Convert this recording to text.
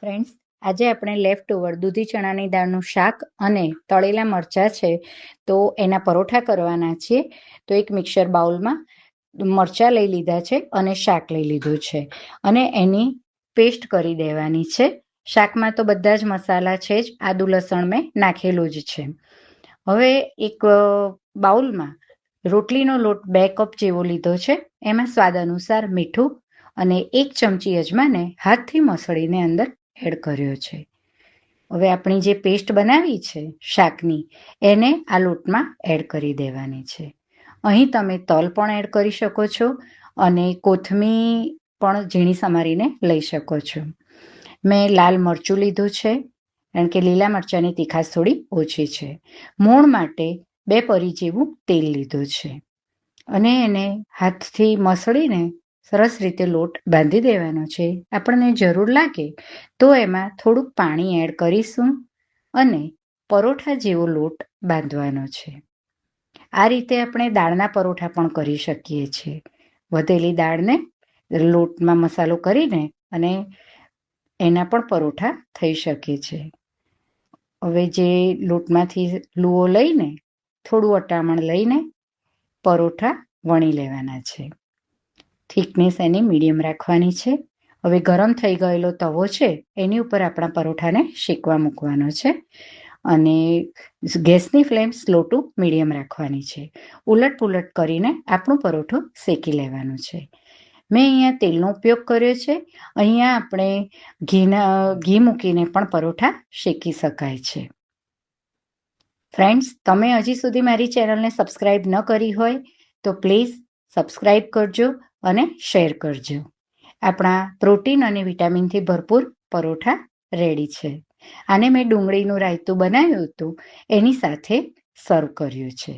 Friends, આજે આપણે left over દૂધી ચણાની દાળનું શાક અને તળેલા મરચાં છે તો એના પરોઠા કરવાના છીએ. તો એક મિક્સર બાઉલમાં મરચાં લઈ લીધા છે અને શાક લઈ લીધું છે અને એની પેસ્ટ કરી દેવાની છે. શાકમાં તો બધા જ મસાલા છે જ, આદુ લસણ મેં નાખેલું જ છે. હવે એક બાઉલમાં રોટલીનો લોટ 2 કપ જેવો લીધો છે. એમાં સ્વાદ અનુસાર મીઠું અને 1 ચમચી અજમાને હાથથી મસળીને અંદર એડ કર્યો છે. હવે આપણી જે પેસ્ટ બનાવી છે શાકની, એને આ લોટમાં એડ કરી દેવાની છે. અહીં તમે તલ પણ એડ કરી શકો છો અને કોથમીર પણ ઝીણી સમારીને લઈ શકો છો. મેં લાલ મરચું લીધું છે કારણ કે લીલા મરચાંની તીખાશ થોડી ઓછી છે. મોણ માટે 2 પરી જેવું તેલ લીધું છે અને એને હાથથી મસળીને સરસ રીતે લોટ બાંધી દેવાનો છે. આપણને જરૂર લાગે તો એમાં થોડુંક પાણી એડ કરીશું અને પરોઠા જેવો લોટ બાંધવાનો છે. આ રીતે આપણે દાળના પરોઠા પણ કરી શકીએ છીએ. વધેલી દાળને લોટમાં મસાલો કરીને અને એના પણ પરોઠા થઈ શકે છે. હવે જે લોટમાંથી લુઓ લઈને થોડું અટામણ લઈને પરોઠા વણી લેવાના છે. થિકનેસ એની મીડિયમ રાખવાની છે. હવે ગરમ થઈ ગયેલો તવો છે એની ઉપર આપણા પરોઠાને શેકવા મૂકવાનો છે અને ગેસની ફ્લેમ સ્લો ટુ મીડિયમ રાખવાની છે. ઉલટ પુલટ કરીને આપણું પરોઠું શેકી લેવાનું છે. મેં અહીંયા તેલનો ઉપયોગ કર્યો છે. અહીંયા આપણે ઘી મૂકીને પણ પરોઠા શેકી શકાય છે. ફ્રેન્ડ્સ, તમે હજી સુધી મારી ચેનલને સબસ્ક્રાઈબ ન કરી હોય તો પ્લીઝ સબસ્ક્રાઈબ કરજો અને શેર કરજો. આપણા પ્રોટીન અને વિટામિનથી ભરપૂર પરોઠા રેડી છે. આને મેં ડુંગળીનું રાયતું બનાવ્યું હતું એની સાથે સર્વ કર્યું છે.